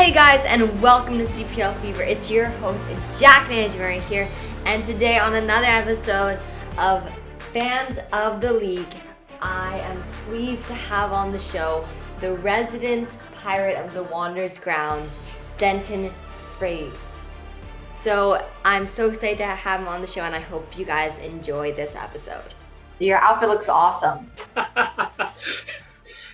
Hey guys, and welcome to CPL Fever. It's your host, JackMurray here, and today on another episode of Fans of the League, I am pleased to have on the show the resident pirate of the Wanderers grounds, Denton Froese. So I'm so excited to have him on the show, and I hope you guys enjoy this episode. Your outfit looks awesome.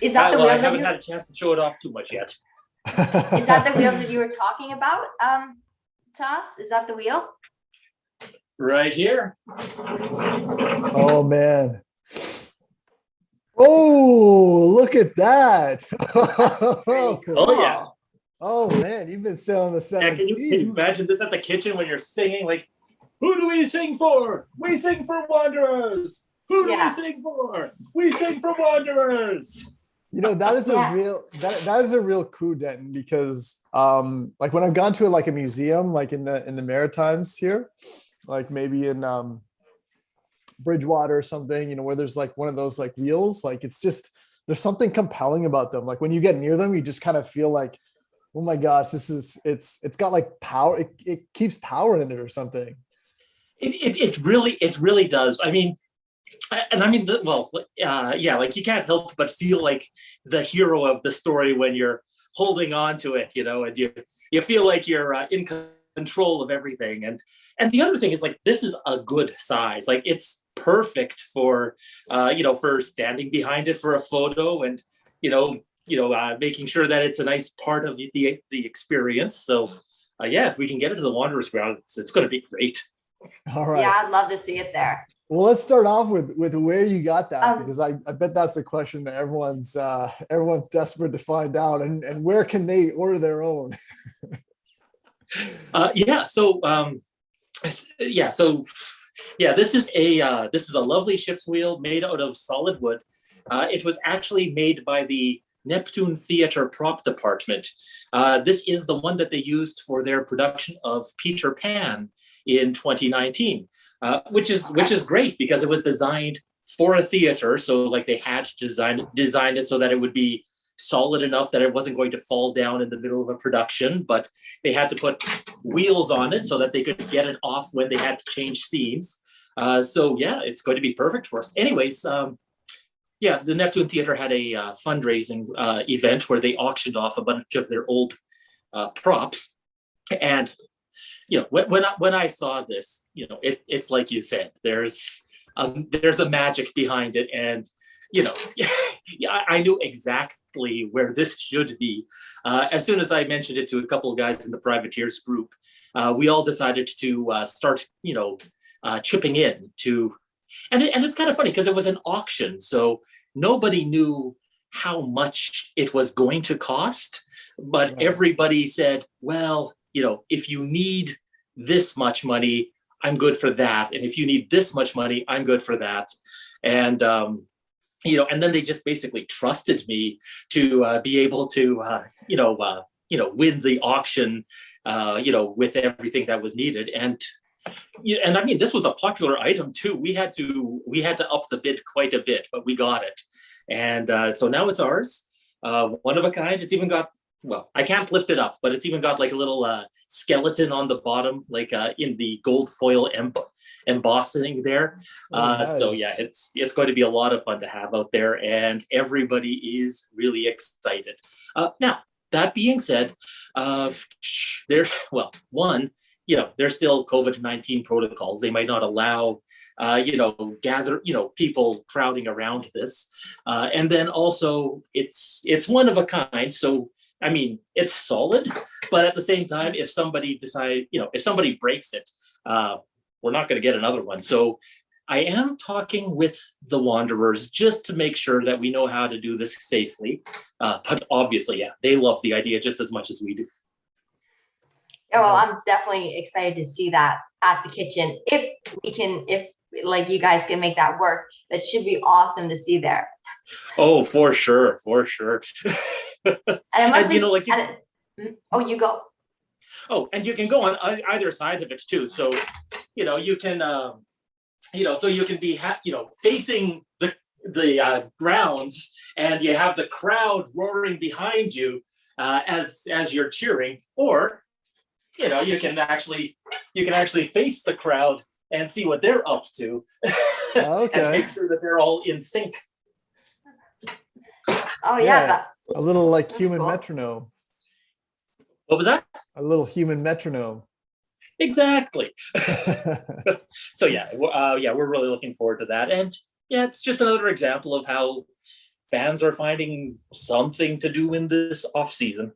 Is that the wheel I that haven't had a chance to show it off too much yet. Is that the wheel that you were talking about, to us? Is that the wheel? Right here. Oh man. Oh, look at that. Cool. Oh yeah. Oh man, you've been sailing the Yeah, seven can you seas. imagine this at the kitchen when you're singing? Like, who do we sing for? We sing for Wanderers. Who do we sing for? We sing for Wanderers. You know, that is a real that is a real coup, Denton, because like when I've gone to like a museum, like in the Maritimes here, like maybe in Bridgewater or something, you know, where there's like one of those like wheels, like it's just there's something compelling about them. Like when you get near them, you just kind of feel like, oh my gosh, it's got like power, it keeps power in it or something. It really does. I mean, and I mean, like you can't help but feel like the hero of the story when you're holding on to it, you know, and you feel like you're in control of everything. And the other thing is, like, this is a good size. Like, it's perfect for, for standing behind it for a photo and, making sure that it's a nice part of the experience. So, if we can get it to the Wanderers ground, it's going to be great. All right. Yeah, I'd love to see it there. Well, let's start off with where you got that, because I bet that's the question that everyone's desperate to find out, and where can they order their own? This is a lovely ship's wheel made out of solid wood. It was actually made by the Neptune Theatre prop department. This is the one that they used for their production of Peter Pan in 2019. Which is great because it was designed for a theater. So like they had to design it so that it would be solid enough that it wasn't going to fall down in the middle of a production, but they had to put wheels on it so that they could get it off when they had to change scenes. It's going to be perfect for us. Anyways, the Neptune Theatre had a fundraising event where they auctioned off a bunch of their old props. And when I saw this, it's like you said, there's a magic behind it, and I knew exactly where this should be. As soon as I mentioned it to a couple of guys in the privateers group, we all decided to start, chipping in to, and it's kind of funny because it was an auction, so nobody knew how much it was going to cost, but everybody said, well, if you need this much money, I'm good for that. And if you need this much money, I'm good for that. And, and then they just basically trusted me to be able to, win the auction, with everything that was needed. And I mean, this was a popular item too. We had to up the bid quite a bit, but we got it. And so now it's ours, one of a kind. It's even got, well, I can't lift it up, but it's even got like a little skeleton on the bottom, like in the gold foil embossing there. Nice. So yeah, it's going to be a lot of fun to have out there, and everybody is really excited. Now, that being said, there's still COVID-19 protocols. They might not allow, people crowding around this. And then also it's one of a kind. So, I mean, it's solid, but at the same time, if somebody breaks it, we're not going to get another one. So I am talking with the Wanderers just to make sure that we know how to do this safely. But obviously, they love the idea just as much as we do. Yeah, well, I'm definitely excited to see that at the kitchen. If you guys can make that work, that should be awesome to see there. Oh, for sure. And it must be, you go. Oh, and you can go on either side of it too. So, you can, so you can be, facing the grounds, and you have the crowd roaring behind you. as you're cheering, or you can actually face the crowd and see what they're up to, Okay. and make sure that they're all in sync. Oh yeah. A little like That's human cool. metronome. What was that? A little human metronome. Exactly. So we're really looking forward to that, and yeah, it's just another example of how fans are finding something to do in this off season.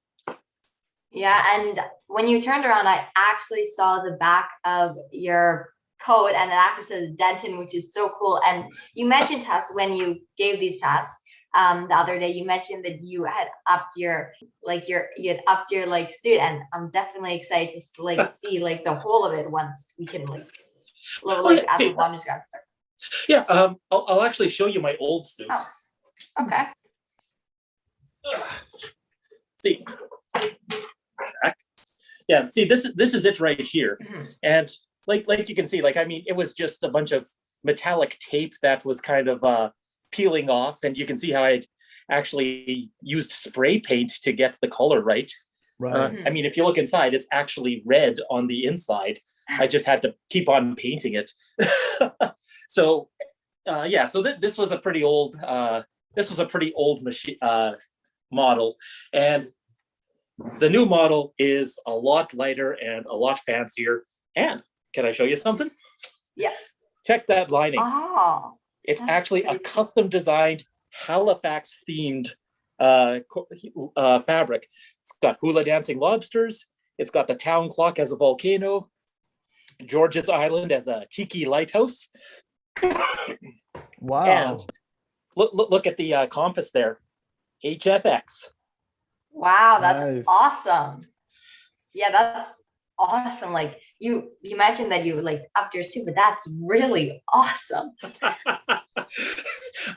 Yeah, and when you turned around, I actually saw the back of your coat, and it actually says Denton, which is so cool. And you mentioned to us when you gave these tests the other day, you mentioned that you had upped your suit, and I'm definitely excited to see the whole of it once we can at the Wanderers ground start. Yeah, I'll actually show you my old suit. Oh, okay. See. Yeah, see, this is it right here. Mm-hmm. And like you can see, it was just a bunch of metallic tape that was kind of peeling off, and you can see how I'd actually used spray paint to get the color right. Right. If you look inside, it's actually red on the inside. I just had to keep on painting it. So this was a pretty old machine model, and the new model is a lot lighter and a lot fancier. And can I show you something? Yeah. Check that lining. Oh, it's that's actually a pretty cool. custom designed Halifax themed fabric. It's got hula dancing lobsters. It's got the town clock as a volcano, George's Island as a tiki lighthouse. Wow. And look at the compass there, HFX. Wow, that's Nice. awesome. Yeah, that's awesome. You mentioned that you upped your suit, but that's really awesome.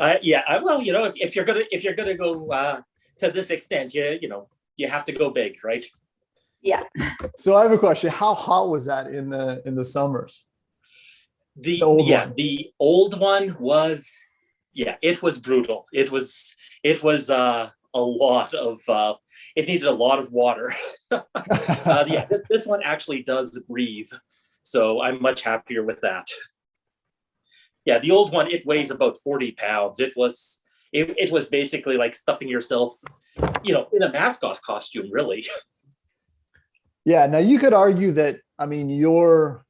Well, if you're gonna go to this extent, you have to go big, right? Yeah. So I have a question. How hot was that in the summers? The old one? old one was, it was brutal. It was a lot of it needed a lot of water. This one actually does breathe, so I'm much happier with that. Yeah, the old one, it weighs about 40 pounds. It was basically like stuffing yourself, in a mascot costume, really. Yeah. Now you could argue that, your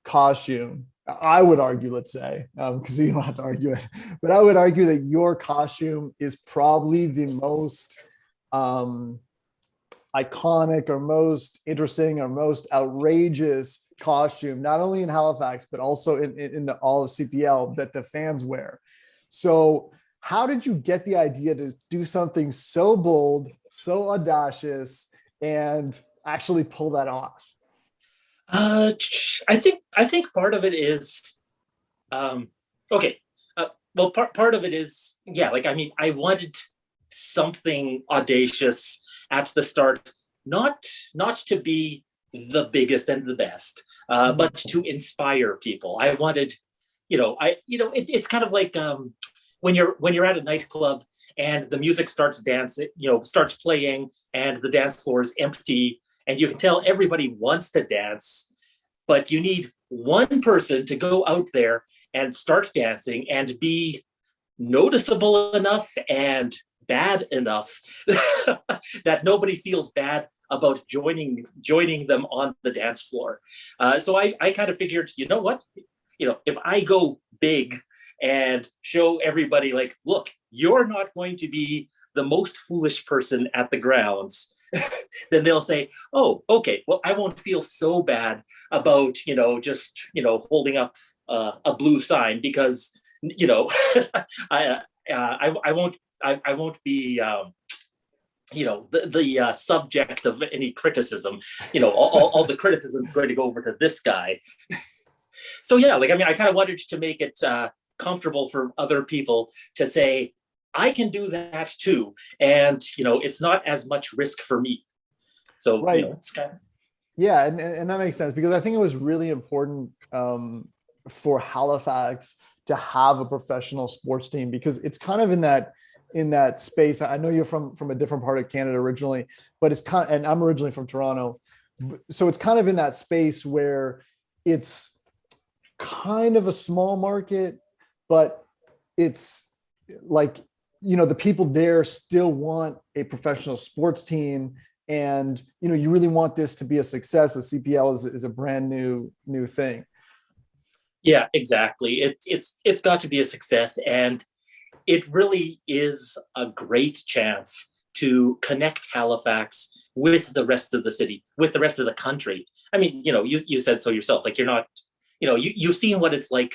costume, I would argue, let's say, because you don't have to argue it, but I would argue that your costume is probably the most iconic or most interesting or most outrageous costume, not only in Halifax, but also in all of CPL that the fans wear. So how did you get the idea to do something so bold, so audacious, and actually pull that off? I think part of it is, okay. Well, part of it is, I wanted something audacious at the start, not to be the biggest and the best, but to inspire people. I wanted, it's kind of like when you're at a nightclub and the music starts playing and the dance floor is empty, and you can tell everybody wants to dance, but you need one person to go out there and start dancing and be noticeable enough and bad enough that nobody feels bad about joining them on the dance floor. So I kind of figured, you know what? If I go big and show everybody, look, you're not going to be the most foolish person at the grounds, then they'll say, oh, okay, well, I won't feel so bad about, just, holding up a blue sign because, I won't be, the subject of any criticism. All the criticism is going to go over to this guy. So I kind of wanted to make it comfortable for other people to say, I can do that too, and it's not as much risk for me. So right. It's kind of, yeah, and that makes sense, because I think it was really important for Halifax to have a professional sports team, because it's kind of in that in that space. I know you're from a different part of Canada originally, but it's kind of, and I'm originally from Toronto. So it's kind of in that space where it's kind of a small market, but it's like, you know, the people there still want a professional sports team. And, you know, you really want this to be a success. The CPL is a brand new thing. Yeah, exactly. It's got to be a success, and it really is a great chance to connect Halifax with the rest of the city, with the rest of the country. I mean, you know, you said so yourself, like you're not, you know, you've seen what it's like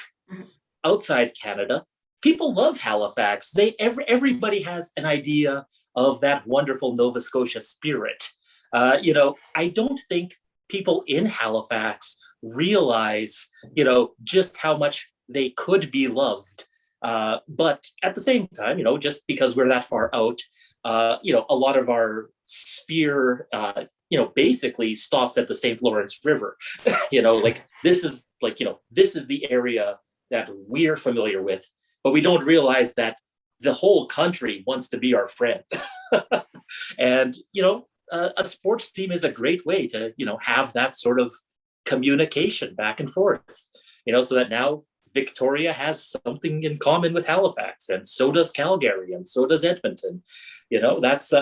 outside Canada. People love Halifax. Everybody has an idea of that wonderful Nova Scotia spirit. You know, I don't think people in Halifax realize, you know, just how much they could be loved. But at the same time, you know, just because we're that far out, you know, a lot of our sphere, you know, basically stops at the St. Lawrence River. You know, like this is like, you know, this is the area that we're familiar with, but we don't realize that the whole country wants to be our friend. And, you know, a sports team is a great way to, you know, have that sort of communication back and forth, you know, so that now Victoria has something in common with Halifax, and so does Calgary, and so does Edmonton. You know, that's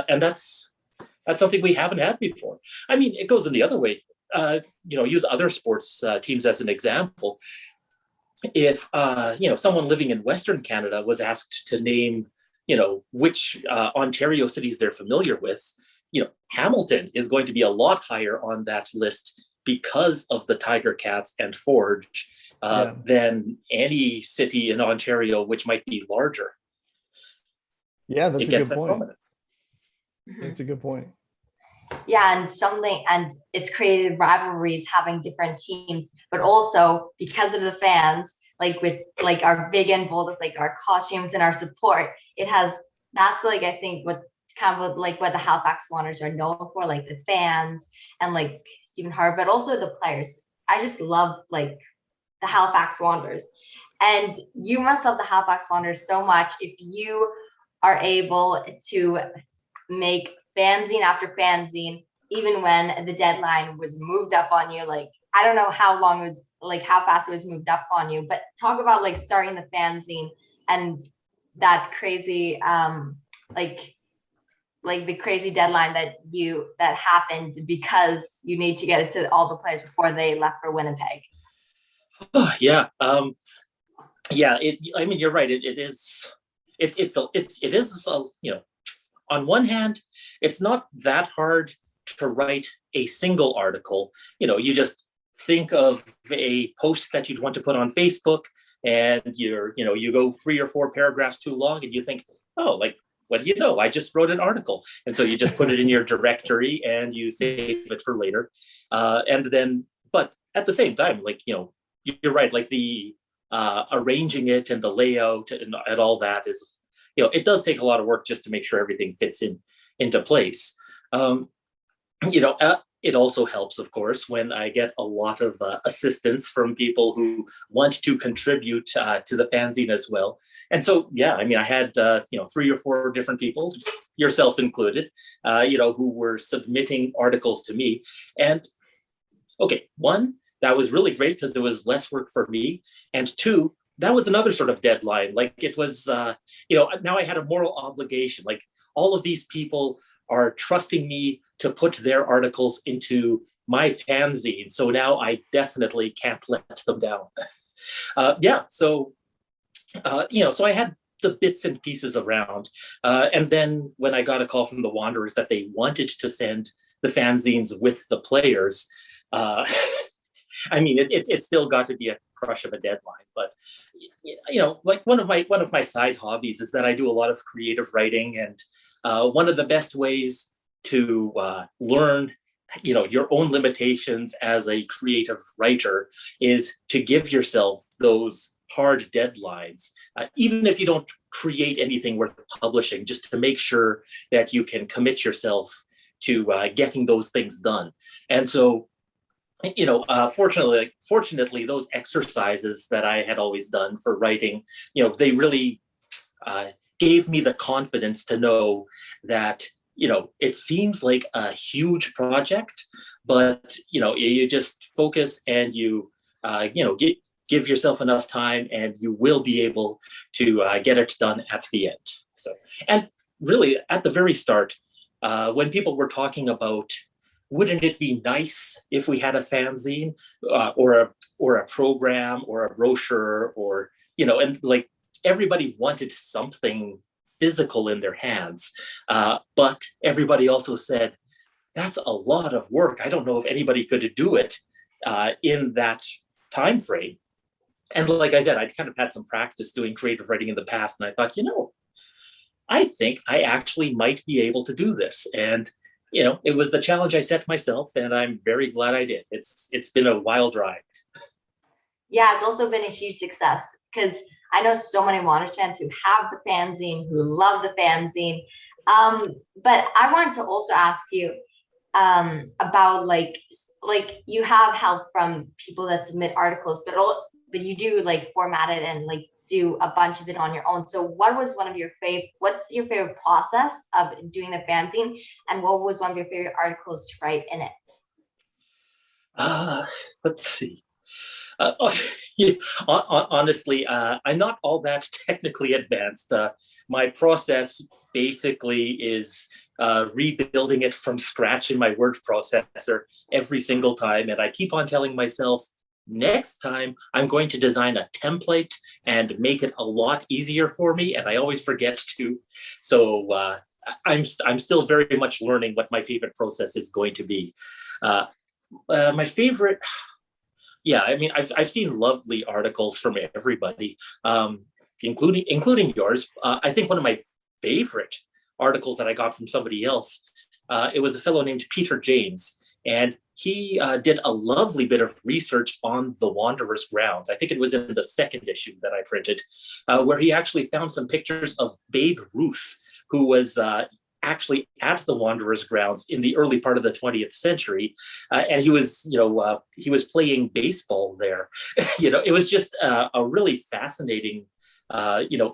something we haven't had before. I mean, it goes in the other way. You know, use other sports teams as an example. If you know, someone living in Western Canada was asked to name, you know, which Ontario cities they're familiar with, you know, Hamilton is going to be a lot higher on that list because of the Tiger Cats and Forge than any city in Ontario, which might be larger. Yeah, that's a good point. That's a good point. Yeah, and it's created rivalries having different teams, but also because of the fans, like with like our big and bold, with like our costumes and our support, that's like, I think what kind of like what the Halifax Wanderers are known for, like the fans and like Stephen Hart, but also the players. I just love like the Halifax Wanderers, and you must love the Halifax Wanderers so much if you are able to make fanzine after fanzine, even when the deadline was moved up on you. Like, I don't know how long it was, like how fast it was moved up on you, but talk about like starting the fanzine and that crazy, like the crazy deadline that happened because you need to get it to all the players before they left for Winnipeg. Yeah. Yeah. I mean, you're right. It is, you know, on one hand, it's not that hard to write a single article. You know, you just think of a post that you'd want to put on Facebook, and you go 3 or 4 paragraphs too long, and you think, oh, like, what do you know? I just wrote an article. And so you just put it in your directory and you save it for later. And then, but at the same time, like, you know, you're right, like the arranging it and the layout and all that is, you know, it does take a lot of work just to make sure everything fits into place. You know, it also helps, of course, when I get a lot of assistance from people who want to contribute to the fanzine as well. And so, yeah, I mean, I had, you know, 3 or 4 different people, yourself included, you know, who were submitting articles to me. And okay, 1, that was really great because it was less work for me. And 2, that was another sort of deadline. Like it was, you know, now I had a moral obligation. Like all of these people are trusting me to put their articles into my fanzine. So now I definitely can't let them down. Yeah, so, you know, so I had the bits and pieces around. And then when I got a call from the Wanderers that they wanted to send the fanzines with the players, I mean, it's still got to be a crush of a deadline, but you know, like one of my side hobbies is that I do a lot of creative writing, and one of the best ways to learn, you know, your own limitations as a creative writer is to give yourself those hard deadlines, even if you don't create anything worth publishing, just to make sure that you can commit yourself to getting those things done. And so, you know, fortunately, those exercises that I had always done for writing, you know, they really gave me the confidence to know that, it seems like a huge project, but, you just focus and you, give yourself enough time and you will be able to get it done at the end. So, and really at the very start, when people were talking about, wouldn't it be nice if we had a fanzine or a program or a brochure, or, and like everybody wanted something physical in their hands. But everybody also said, that's a lot of work. I don't know if anybody could do it in that time frame. And like I said, I'd kind of had some practice doing creative writing in the past. And I thought, I think I actually might be able to do this. And, it was the challenge I set myself, and I'm very glad I did. It's been a wild ride. Yeah, it's also been a huge success, because I know so many Wanderers fans who have the fanzine, who love the fanzine. But I wanted to also ask you about like you have help from people that submit articles, but you do like format it and like do a bunch of it on your own. So what's your favorite process of doing the fanzine, and what was one of your favorite articles to write in it? Let's see. Honestly, I'm not all that technically advanced. My process basically is rebuilding it from scratch in my word processor every single time. And I keep on telling myself, next time I'm going to design a template and make it a lot easier for me. And I always forget to. So I'm still very much learning what my favorite process is going to be. My favorite, yeah, I mean, I've seen lovely articles from everybody, including yours. I think one of my favorite articles that I got from somebody else, it was a fellow named Peter James, and he did a lovely bit of research on the Wanderers grounds. I think it was in the second issue that I printed, where he actually found some pictures of Babe Ruth, who was actually at the Wanderers grounds in the early part of the 20th century. And he was, he was playing baseball there. It was just a really fascinating,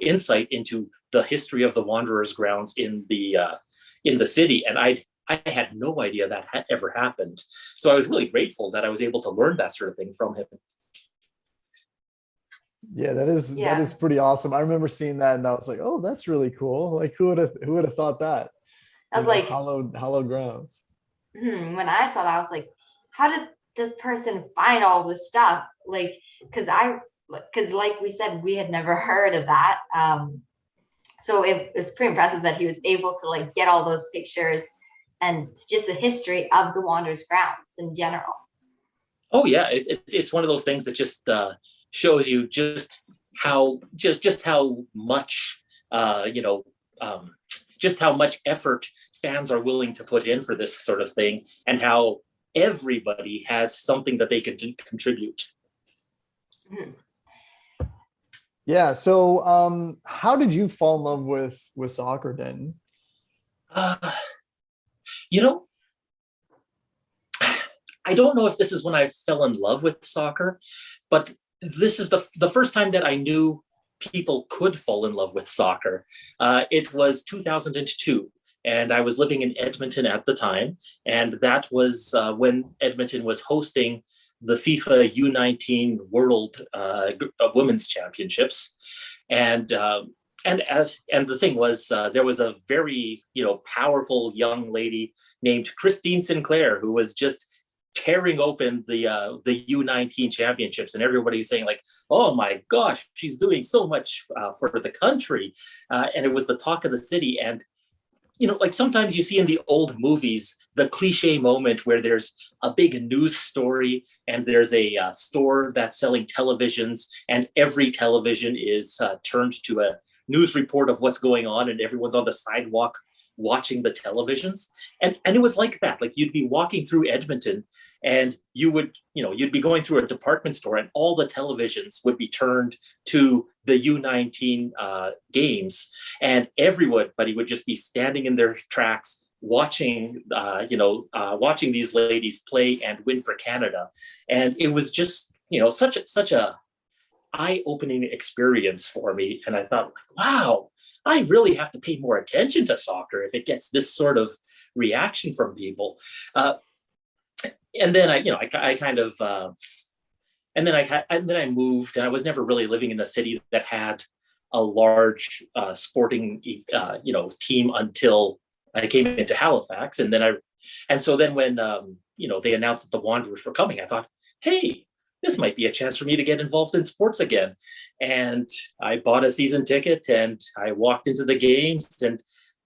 insight into the history of the Wanderers grounds in the city. And I had no idea that had ever happened. So I was really grateful that I was able to learn that sort of thing from him. Yeah, that is pretty awesome. I remember seeing that and I was like, oh, that's really cool. Like who would have thought that? I was like, hallowed grounds. When I saw that, I was like, how did this person find all this stuff? Like, because like we said, we had never heard of that. So it was pretty impressive that he was able to like get all those pictures and just the history of the Wanderers grounds in general. Oh yeah, it's one of those things that just shows you just how much just how much effort fans are willing to put in for this sort of thing, and how everybody has something that they can contribute. Mm-hmm. Yeah. So how did you fall in love with soccer, Denton? I don't know if this is when I fell in love with soccer, but this is the first time that I knew people could fall in love with soccer. It was 2002, and I was living in Edmonton at the time, and that was when Edmonton was hosting the FIFA U19 World Women's Championships, and the thing was, there was a very powerful young lady named Christine Sinclair who was just tearing open the U19 championships, and everybody's saying like, oh my gosh, she's doing so much for the country, and it was the talk of the city. And like sometimes you see in the old movies the cliche moment where there's a big news story and there's a store that's selling televisions, and every television is turned to a news report of what's going on, and everyone's on the sidewalk watching the televisions. And it was like that. Like you'd be walking through Edmonton and you'd be going through a department store, and all the televisions would be turned to the U19 games, and everybody would just be standing in their tracks watching these ladies play and win for Canada. And it was just such a eye-opening experience for me. And I thought, wow, I really have to pay more attention to soccer if it gets this sort of reaction from people. And then I kind of, and then I moved, and I was never really living in a city that had a large sporting, team until I came into Halifax. And so then when, they announced that the Wanderers were coming, I thought, hey, this might be a chance for me to get involved in sports again. And I bought a season ticket and I walked into the games, and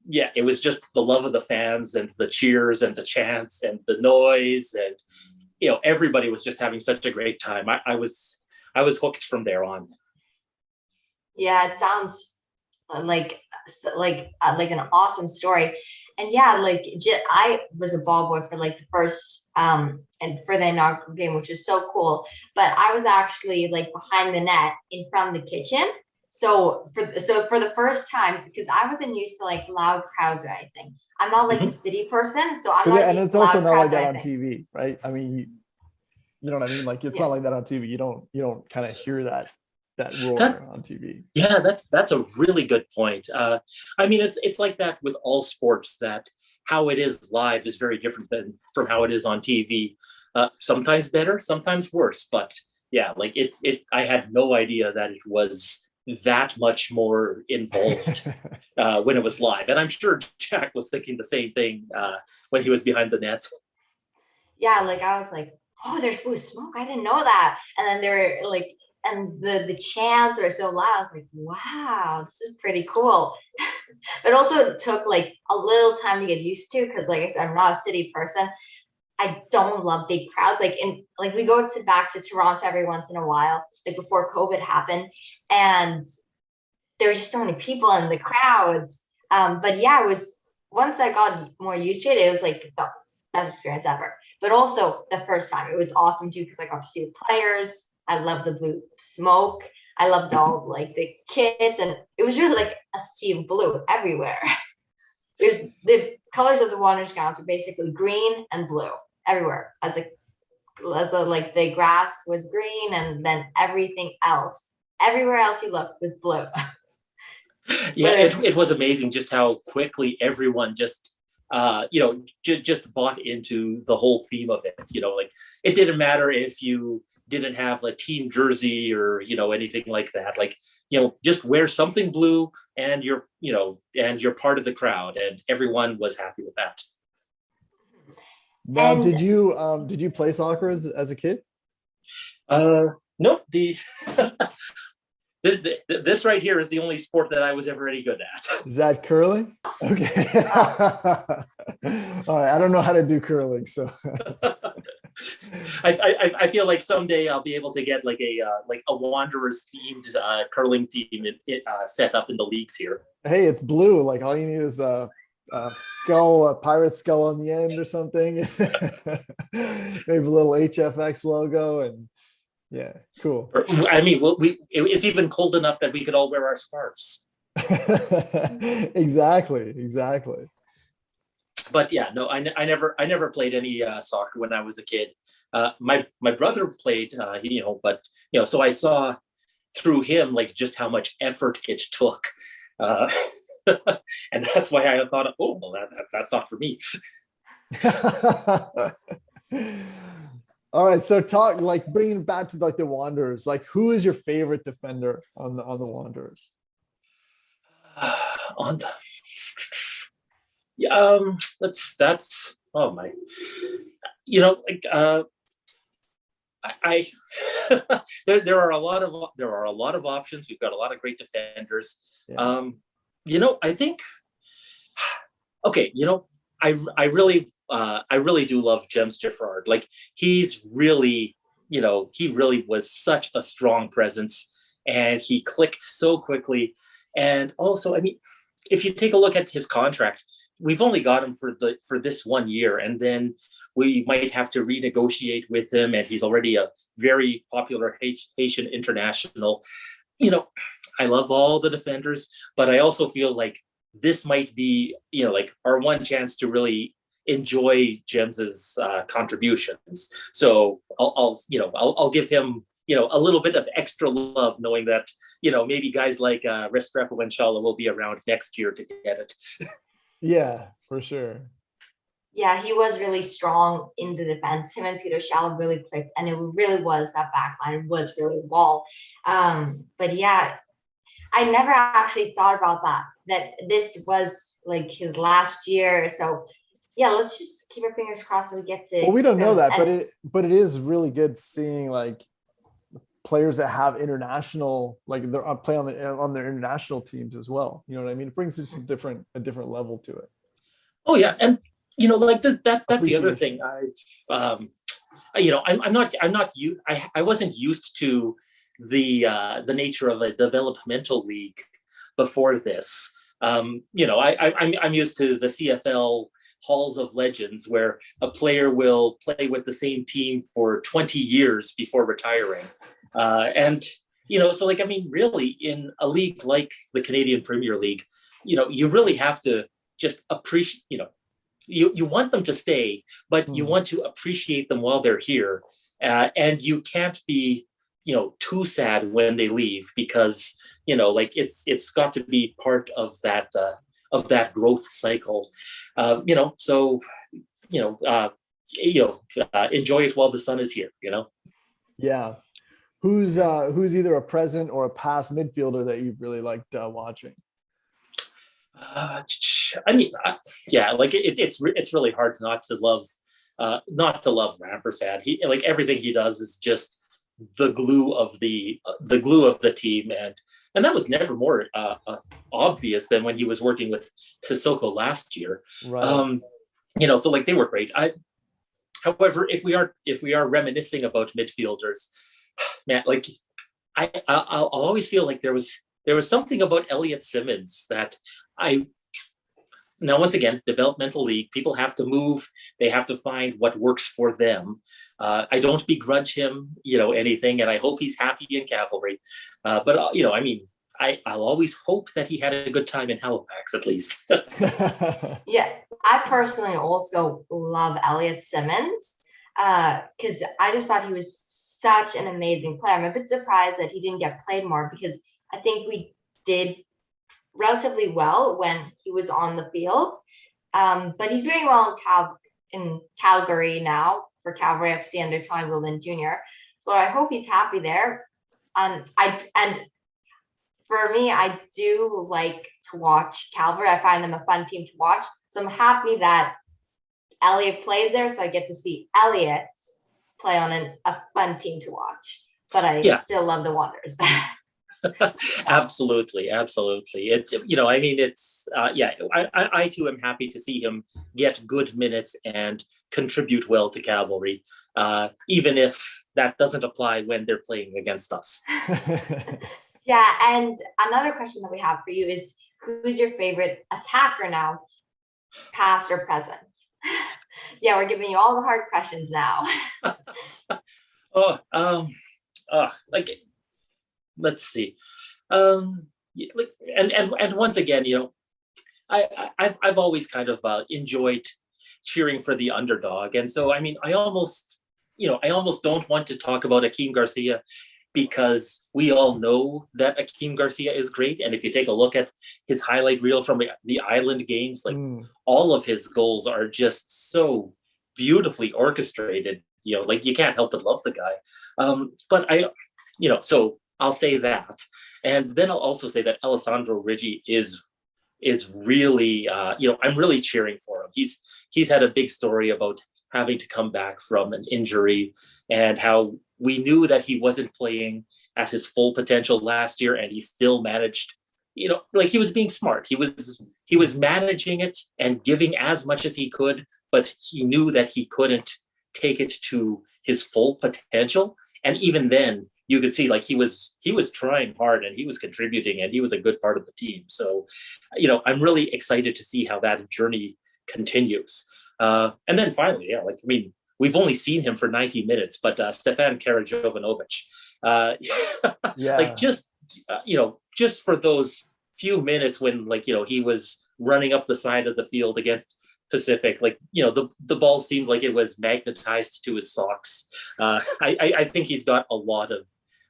yeah, it was just the love of the fans and the cheers and the chants and the noise, and everybody was just having such a great time. I was hooked from there on. Yeah, it sounds like an awesome story. And yeah, I was a ball boy for like the first and for the inaugural game, which was so cool. But I was actually like behind the net in front of the kitchen. So for the first time, because I wasn't used to like loud crowds or anything. I'm not like a city person, so I'm not and used it's to also loud not like crowds or that on anything. TV, right? I mean, you know what I mean? Like it's not like that on TV. You don't kind of hear that roar on TV. Yeah, that's a really good point. I mean, it's like that with all sports, that how it is live is very different from how it is on TV. Sometimes better, sometimes worse. But yeah, like I had no idea that it was that much more involved when it was live. And I'm sure Jack was thinking the same thing when he was behind the net. Yeah, like I was like, oh, there's blue smoke. I didn't know that. And then there were like, and the chants are so loud. I was like, wow, this is pretty cool. But also it took like a little time to get used to, because like I said, I'm not a city person. I don't love big crowds. We go back to Toronto every once in a while, like before COVID happened, and there were just so many people in the crowds. But yeah, it was, once I got more used to it, it was like the best experience ever. But also the first time, it was awesome too, because I got to see the players. I love the blue smoke. I loved all like the kids, and it was really like a sea of blue everywhere. It was, the colors of the Wanderers gowns were basically green and blue everywhere, as the grass was green, and then everything else, everywhere else you looked was blue. Yeah, it was amazing just how quickly everyone just just bought into the whole theme of it. Like it didn't matter if you didn't have a team jersey or anything like that. Like just wear something blue and you're part of the crowd, and everyone was happy with that. Now, did you play soccer as a kid? No, this right here is the only sport that I was ever any good at. Is that curling? Okay. All right, I don't know how to do curling, so. I feel like someday I'll be able to get like a Wanderers themed curling team set up in the leagues here. Hey, it's blue. Like all you need is a skull, a pirate skull on the end or something. Maybe a little HFX logo, and yeah, cool. I mean, it's even cold enough that we could all wear our scarves. Exactly. But yeah, no, I never played any soccer when I was a kid. My brother played, but so I saw through him like just how much effort it took, and that's why I thought, oh well, that's not for me. All right, so bringing it back to like the Wanderers. Like, who is your favorite defender on the Wanderers? That's oh my, I there are a lot of options. We've got a lot of great defenders. Yeah. I think okay, I really do love James Giffard. Like he's really, he really was such a strong presence, and he clicked so quickly. And also, I mean, if you take a look at his contract, we've only got him for this 1 year, and then we might have to renegotiate with him, and he's already a very popular Haitian international. I love all the defenders, but I also feel like this might be, like our one chance to really enjoy James's contributions. So I'll give him, a little bit of extra love, knowing that, maybe guys like Restrepo and Shala will be around next year to get it. Yeah, for sure. Yeah, he was really strong in the defense. Him and Peter Shala really clicked, and it really was that back line was really wall. But yeah, I never actually thought about that this was like his last year. So yeah, let's just keep our fingers crossed that we get to. Well, we don't know that, and, but it is really good seeing like players that have international, like they're play on their international teams as well. You know what I mean? It brings just a different level to it. Oh yeah, and like that's the other thing. I'm not I wasn't used to the nature of a developmental league before this. I'm used to the CFL halls of legends where a player will play with the same team for 20 years before retiring. And so like, I mean, really in a league like the Canadian Premier League, you really have to just appreciate, you want them to stay, but you want to appreciate them while they're here. And you can't be, too sad when they leave, because, like it's got to be part of that growth cycle. So, enjoy it while the sun is here, Yeah. Who's either a present or a past midfielder that you've really liked watching? It's really hard not to love Rampersad. He, like, everything he does is just the glue of the team, and that was never more obvious than when he was working with Sissoko last year. Right. So like they were great. However, if we are reminiscing about midfielders, man, like I'll always feel like there was something about Elliott Simmons that now, once again, developmental league, people have to move. They have to find what works for them. I don't begrudge him, anything, and I hope he's happy in Cavalry. But I'll always hope that he had a good time in Halifax, at least. yeah, I personally also love Elliott Simmons because I just thought he was such an amazing player. I'm a bit surprised that he didn't get played more, because I think we did relatively well when he was on the field. But he's doing well in Calgary now for Cavalry FC under Tommy Wilden Jr. So I hope he's happy there. And for me, I do like to watch Cavalry. I find them a fun team to watch. So I'm happy that Elliott plays there, so I get to see Elliott play on a fun team to watch. But I still love the Wanderers. Absolutely. It's, I too am happy to see him get good minutes and contribute well to Cavalry, even if that doesn't apply when they're playing against us. Yeah, and another question that we have for you is, who's your favorite attacker now, past or present? Yeah, we're giving you all the hard questions now. Let's see. And once again, I've always kind of enjoyed cheering for the underdog, and so I mean, I almost don't want to talk about Akeem Garcia, because we all know that Akeem Garcia is great, and if you take a look at his highlight reel from the Island games, like all of his goals are just so beautifully orchestrated. Like you can't help but love the guy. But so I'll say that, and then I'll also say that Alessandro Riggi is really, I'm really cheering for him. He's had a big story about having to come back from an injury, and how we knew that he wasn't playing at his full potential last year, and he still managed, like he was being smart. He was managing it and giving as much as he could, but he knew that he couldn't take it to his full potential. And even then, you could see like he was trying hard, and he was contributing, and he was a good part of the team. So, I'm really excited to see how that journey continues. And then finally, we've only seen him for 90 minutes, but Stefan Karajovanovic, just for those few minutes when he was running up the side of the field against Pacific, the ball seemed like it was magnetized to his socks. I think he's got a lot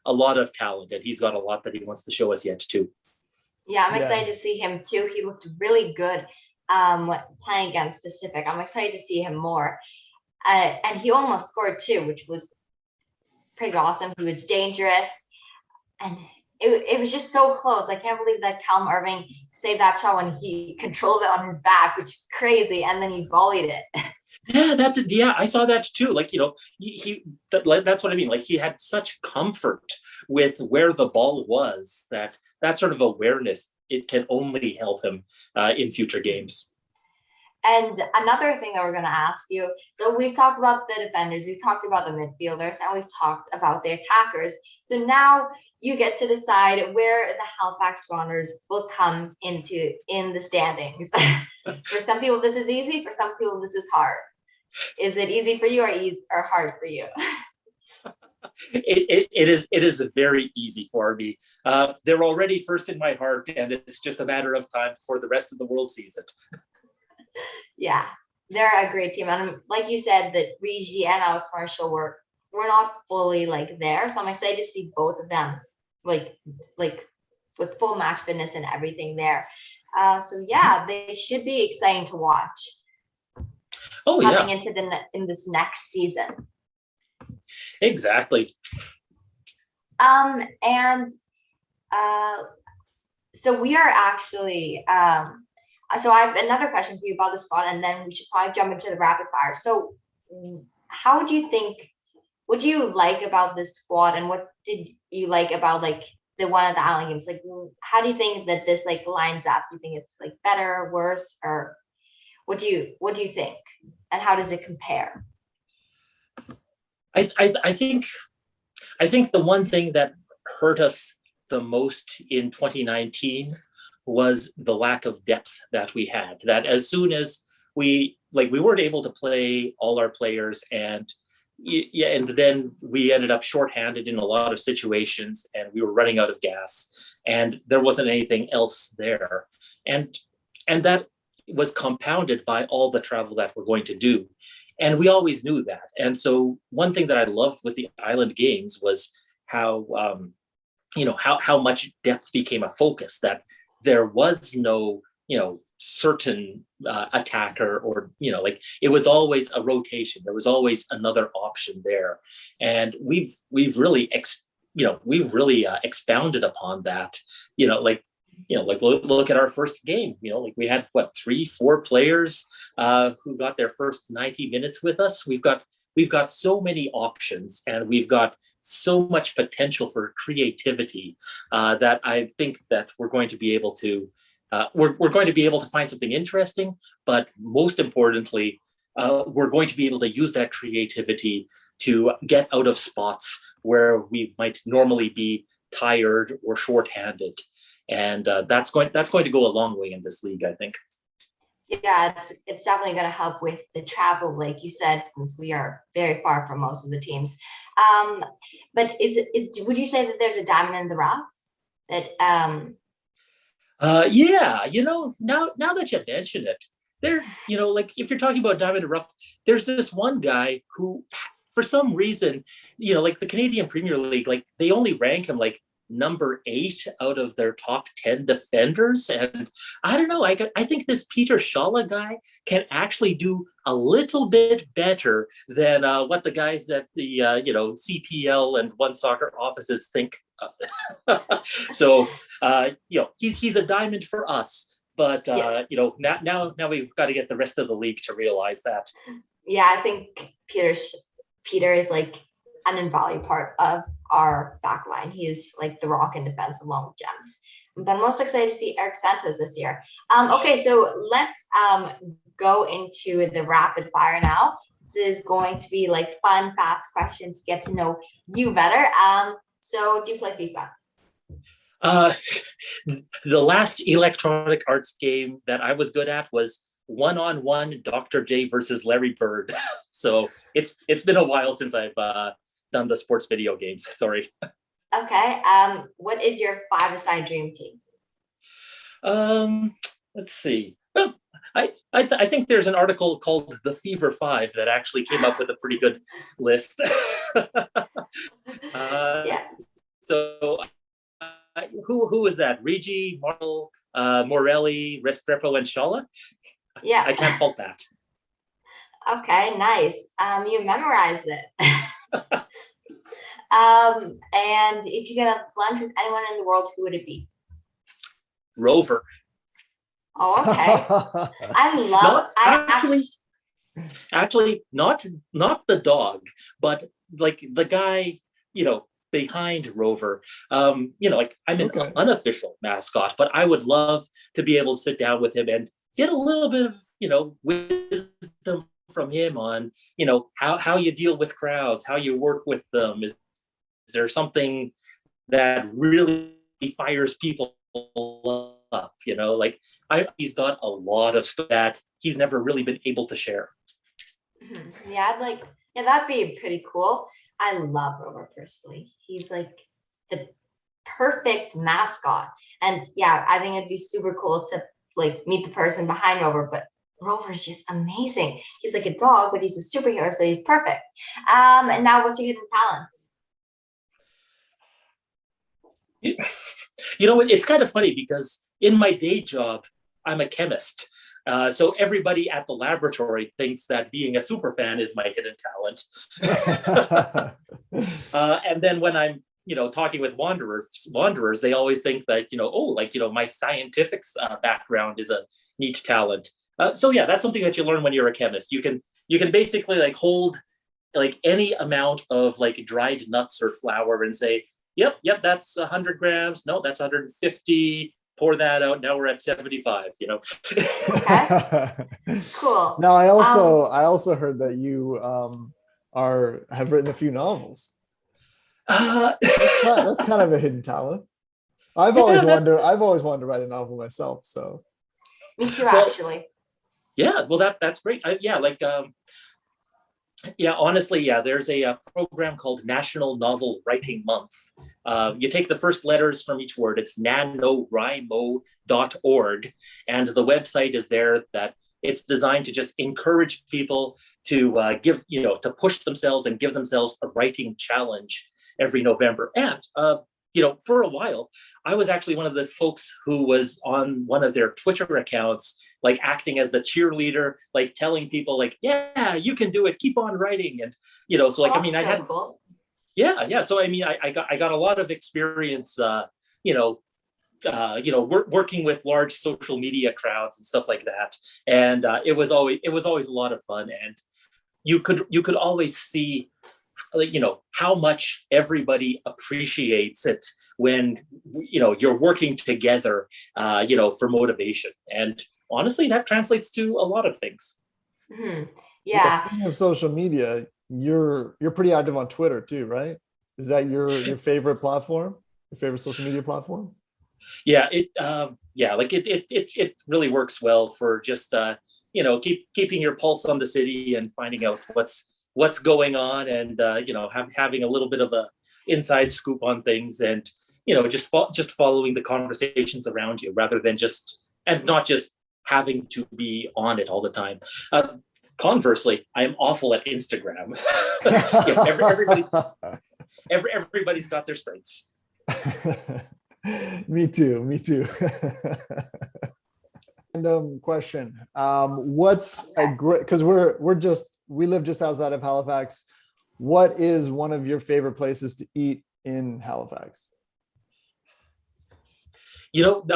a lot of talent, and he's got a lot that he wants to show us yet too. Yeah, I'm Yeah. excited to see him too. He looked really good playing against Pacific. I'm excited to see him more. And he almost scored too, which was pretty awesome. He was dangerous. And it was just so close. I can't believe that Callum Irving saved that shot when he controlled it on his back, which is crazy. And then he volleyed it. Yeah, that's it. Yeah, I saw that too. Like, that's what I mean. Like, he had such comfort with where the ball was, that sort of awareness, it can only help him in future games. And another thing that we're going to ask you, so we've talked about the defenders, we've talked about the midfielders, and we've talked about the attackers. So now you get to decide where the Halifax Wanderers will come in the standings. For some people, this is easy. For some people, this is hard. Is it easy for you or hard for you? It is very easy for me. They're already first in my heart, and it's just a matter of time before the rest of the world sees it. Yeah, they're a great team. And like you said, that Regi and Alex Marshall were not fully like there. So I'm excited to see both of them like with full match fitness and everything there. So yeah, they should be exciting to watch. Oh yeah, coming into in this next season. Exactly. So we are actually so I have another question for you about the squad, and then we should probably jump into the rapid fire. So what do you like about this squad, and what did you like about like the one at the Island Games? Like, how do you think that this like lines up? Do you think it's like better, worse, or what do you think, and how does it compare? I think the one thing that hurt us the most in 2019 was the lack of depth that we had. That as soon as we weren't able to play all our players, and then we ended up shorthanded in a lot of situations, and we were running out of gas, and there wasn't anything else there, and that was compounded by all the travel that we're going to do. And we always knew that. And so one thing that I loved with the Island Games was how much depth became a focus, that there was no, certain attacker, or, it was always a rotation. There was always another option there. And we've really expounded upon that, look at our first game, we had 3-4 players who got their first 90 minutes with us. We've got so many options, and we've got so much potential for creativity that I think that we're going to be able to find something interesting, but most importantly, we're going to be able to use that creativity to get out of spots where we might normally be tired or shorthanded. And that's going to go a long way in this league, I think. Yeah, it's definitely going to help with the travel, like you said, since we are very far from most of the teams. But would you say that there's a diamond in the rough? That yeah, now that you mention it, there, if you're talking about diamond in the rough, there's this one guy who, for some reason, the Canadian Premier League, they only rank him number 8 out of their top 10 defenders. And I don't know, I think this Peter Shalla guy can actually do a little bit better than what the guys at the CPL and One Soccer offices think. So he's a diamond for us, but now we've got to get the rest of the league to realize that. Yeah, I think Peter is an invaluable part of our back line. He's the rock in defense along with Gems. But I'm most excited to see Eric Santos this year. Okay, so let's go into the rapid fire now. This is going to be fun, fast questions, get to know you better. So do you play FIFA? The last electronic arts game that I was good at was one-on-one Dr. J versus Larry Bird. So it's been a while since I've done the sports video games. Sorry. Okay. What is your 5-a-side dream team? Let's see. Well, I think there's an article called The Fever 5 that actually came up with a pretty good list. Yeah. So who was that? Rigi, Marl, Morelli, Restrepo, and Shala? Yeah. I can't fault that. Okay, nice. You memorized it. And if you get lunch with anyone in the world, who would it be? Rover. Oh, okay. Actually, not the dog, but like the guy, behind Rover. Like I'm an unofficial mascot, but I would love to be able to sit down with him and get a little bit of, wisdom from him on, how you deal with crowds, how you work with them. Is there something that really fires people up? He's got a lot of stuff that he's never really been able to share. Yeah, that'd be pretty cool. I love Rover personally. He's like the perfect mascot. And yeah, I think it'd be super cool to meet the person behind Rover, but Rover's just amazing. He's like a dog, but he's a superhero, so he's perfect. And now what's your hidden talent? It's kind of funny because in my day job, I'm a chemist. So everybody at the laboratory thinks that being a superfan is my hidden talent. And then when I'm, talking with wanderers, they always think that, my scientific background is a neat talent. So yeah, that's something that you learn when you're a chemist. You can basically hold any amount of dried nuts or flour and say, yep, that's 100 grams. No, that's 150. Pour that out. Now we're at 75. Okay. Cool. Now I also heard that you have written a few novels. That's kind of a hidden talent. I've always wanted to write a novel myself. So. Me too, actually. Yeah, well that's great. Honestly, there's a program called National Novel Writing Month. You take the first letters from each word. It's NaNoWriMo.org, and the website is there. That it's designed to just encourage people to to push themselves and give themselves a writing challenge every November. And for a while, I was actually one of the folks who was on one of their Twitter accounts, acting as the cheerleader, telling people yeah, you can do it, keep on writing. And, so I had, cool. Yeah. So, I got a lot of experience, working with large social media crowds and stuff like that. And it was always a lot of fun. And you could always see how much everybody appreciates it when you're working together for motivation. And honestly, that translates to a lot of things. Mm-hmm. Yeah. Speaking of social media, you're pretty active on Twitter too, right? Is that your favorite platform, your favorite social media platform? Yeah, it really works well for just keeping your pulse on the city and finding out what's going on, and having a little bit of a inside scoop on things, and just following the conversations around you rather than not just having to be on it all the time. Conversely, I am awful at Instagram. Everybody's got their strengths. Me too. Random question. What's a great, because we live just outside of Halifax. What is one of your favorite places to eat in Halifax? One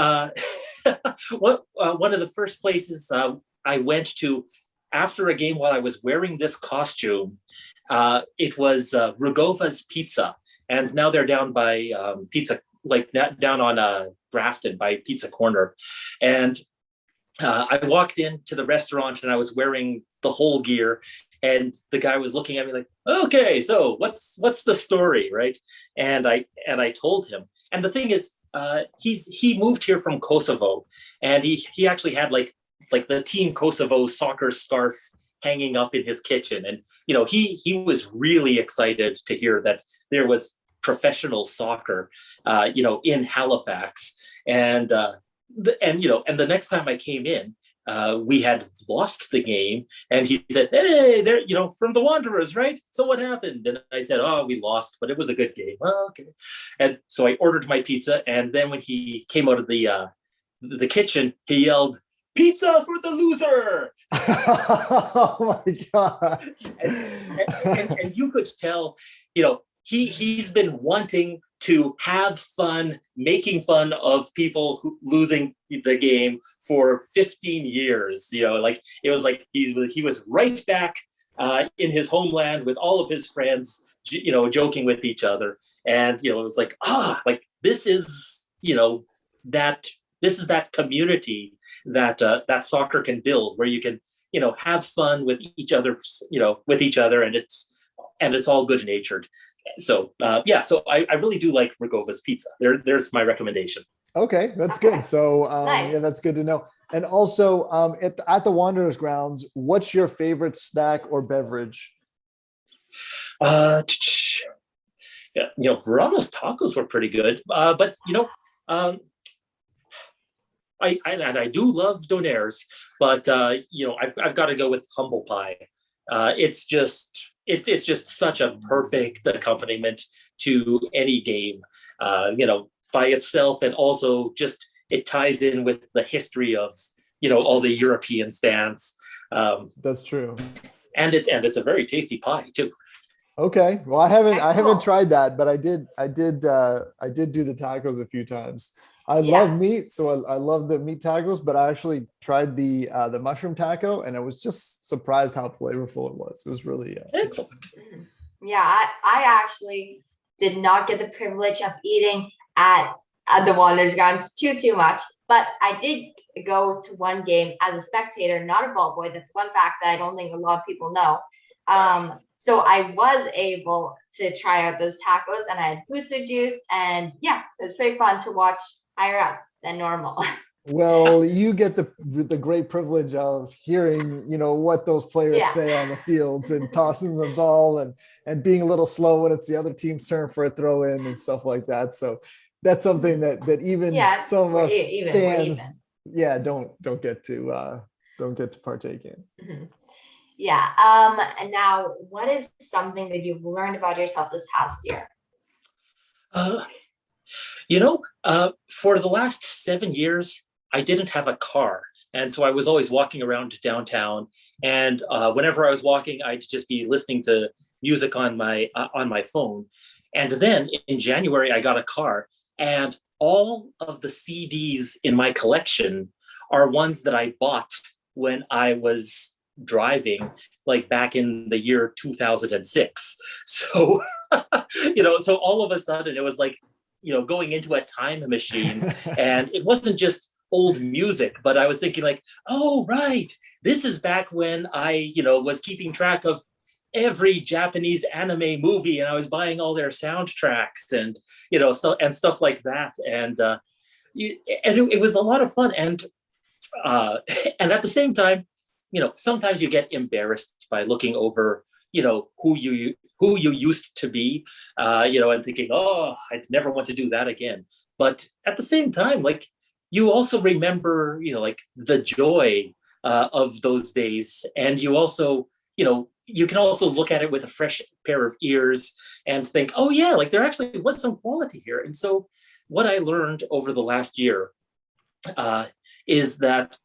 of the first places I went to after a game while I was wearing this costume, it was Rugova's Pizza, and now they're down by Pizza, down on Grafton by Pizza Corner, and I walked into the restaurant and I was wearing the whole gear, and the guy was looking at me okay, so what's the story, right? And I told him, and the thing is, he moved here from Kosovo, and he actually had like the Team Kosovo soccer scarf hanging up in his kitchen, and he was really excited to hear that there was professional soccer in Halifax, and the next time I came in, we had lost the game, and he said, "Hey, they're from the Wanderers, right? So what happened?" And I said, "Oh, we lost, but it was a good game." "Oh, okay." And so I ordered my pizza, and then when he came out of the kitchen, he yelled, "Pizza for the loser!" Oh my God. And you could tell, he's been wanting to have fun, making fun of people losing the game for 15 years. Like it was like he was right back in his homeland with all of his friends, joking with each other. And it was like, like this is that community that soccer can build, where you can have fun with each other, and it's all good natured. So so I really do like Rigova's pizza. There's my recommendation. Okay, that's good. So Nice. yeah, that's good to know. And also at the Wanderers grounds, what's your favorite snack or beverage? Verano's tacos were pretty good, but I do love Donaires, but I've got to go with humble pie. It's just such a perfect accompaniment to any game, by itself, and also just it ties in with the history of all the European stands. That's true. And it's a very tasty pie too. Okay, well I haven't Cool. tried that, but I did do the tacos a few times. I Yeah. love meat, so I love the meat tacos, but I actually tried the mushroom taco, and I was just surprised how flavorful it was. It was really Excellent. Yeah, I actually did not get the privilege of eating at the Wanderers grounds too much, but I did go to one game as a spectator, not a ball boy. That's one fact that I don't think a lot of people know. So I was able to try out those tacos, and I had booster juice, and yeah, it was pretty fun to watch higher up than normal. Well, you get the great privilege of hearing, what those players Yeah. say on the fields, and tossing the ball, and being a little slow when it's the other team's turn for a throw in and stuff like that. So that's something that even some of us we're fans, even. don't get to partake in. Mm-hmm. Yeah. And now, what is something that you've learned about yourself this past year? For the last 7 years, I didn't have a car. And so I was always walking around downtown. And whenever I was walking, I'd just be listening to music on my phone. And then in January, I got a car. And all of the CDs in my collection are ones that I bought when I was driving, like back in the year 2006. So, so all of a sudden it was like, going into a time machine, and it wasn't just old music, but I was thinking like, oh, right, this is back when I, was keeping track of every Japanese anime movie, and I was buying all their soundtracks, and, and stuff like that. And it was a lot of fun. And at the same time, sometimes you get embarrassed by looking over, who you used to be, and thinking, oh, I'd never want to do that again. But at the same time, like, you also remember, like the joy of those days. And you also, you can also look at it with a fresh pair of ears and think, oh yeah, like there actually was some quality here. And so what I learned over the last year is that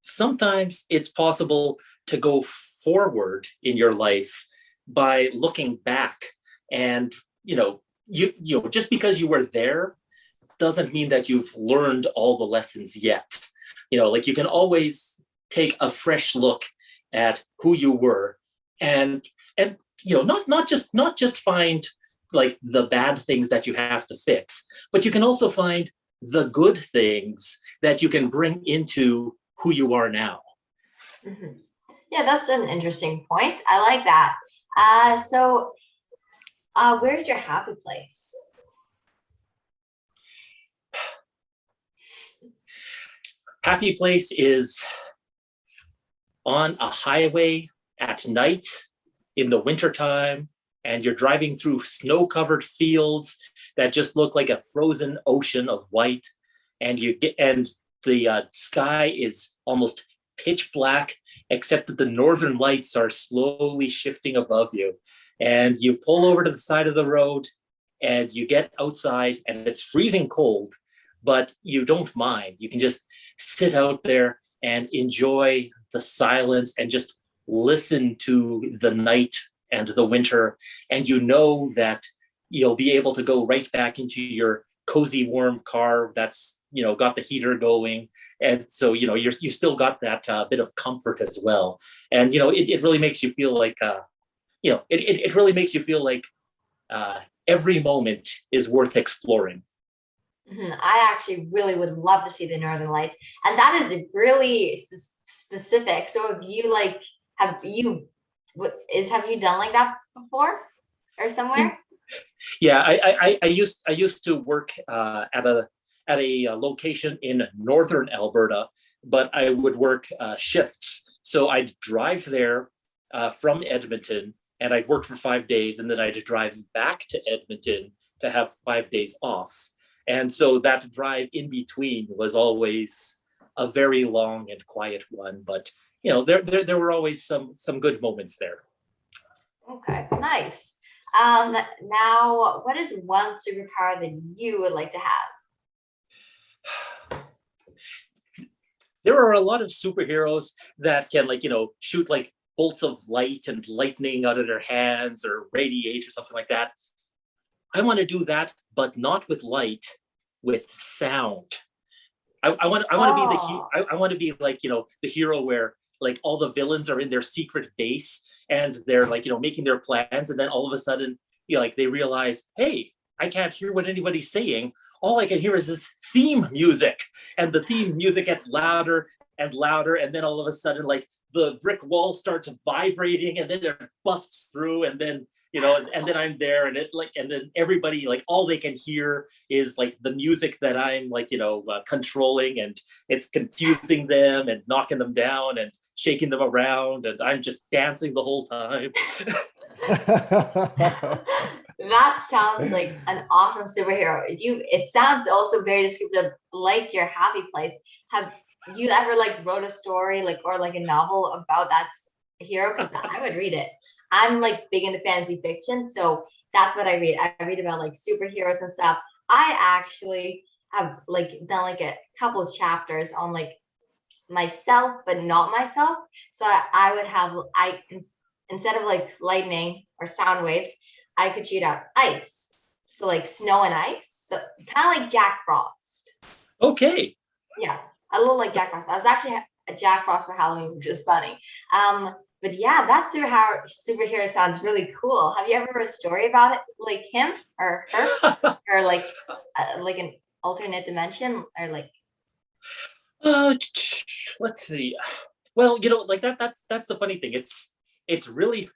sometimes it's possible to go forward in your life by looking back. And you just because you were there doesn't mean that you've learned all the lessons yet. Like you can always take a fresh look at who you were, and not just find like the bad things that you have to fix, but you can also find the good things that you can bring into who you are now. Mm-hmm. Yeah, that's an interesting point. I like that. So where's your happy place? Happy place is on a highway at night in the wintertime, and you're driving through snow-covered fields that just look like a frozen ocean of white, and the sky is almost pitch black, except that the northern lights are slowly shifting above you. And you pull over to the side of the road and you get outside and it's freezing cold, but you don't mind. You can just sit out there and enjoy the silence and just listen to the night and the winter. And you know that you'll be able to go right back into your cozy, warm car that's, got the heater going. And so, you still got that bit of comfort as well. And, it really makes you feel like, it really makes you feel like every moment is worth exploring. I actually really would love to see the Northern Lights, and that is really specific. So if you have you done like that before or somewhere? Yeah, I used to work at a location in northern Alberta, but I would work shifts. So I'd drive there from Edmonton, and I'd work for 5 days, and then I'd drive back to Edmonton to have 5 days off. And so that drive in between was always a very long and quiet one. But there were always some good moments there. Okay, nice. Now, what is one superpower that you would like to have? There are a lot of superheroes that can shoot bolts of light and lightning out of their hands or radiate or something like that. I want to do that, but not with light, with sound. I want to be the hero where all the villains are in their secret base and they're making their plans, and then all of a sudden they realize, hey, I can't hear what anybody's saying. All I can hear is this theme music, and the theme music gets louder and louder, and then all of a sudden the brick wall starts vibrating, and then it busts through, and then and then I'm there, and and then everybody all they can hear is the music that I'm controlling, and it's confusing them and knocking them down and shaking them around, and I'm just dancing the whole time. That sounds like an awesome superhero. It sounds also very descriptive, like your happy place. Have you ever wrote a story or a novel about that hero? Because I would read it. I'm big into fantasy fiction, so that's what I read. I read about superheroes and stuff. I actually have done a couple of chapters on myself, but not myself. So I would have instead of lightning or sound waves, I could shoot out ice. So snow and ice. So kind of like Jack Frost. Okay. Yeah, a little like Jack Frost. I was actually a Jack Frost for Halloween, which is funny. But yeah, that superhero sounds really cool. Have you ever heard a story about it, him or her, or an alternate dimension, or let's see. Well, that's the funny thing. It's really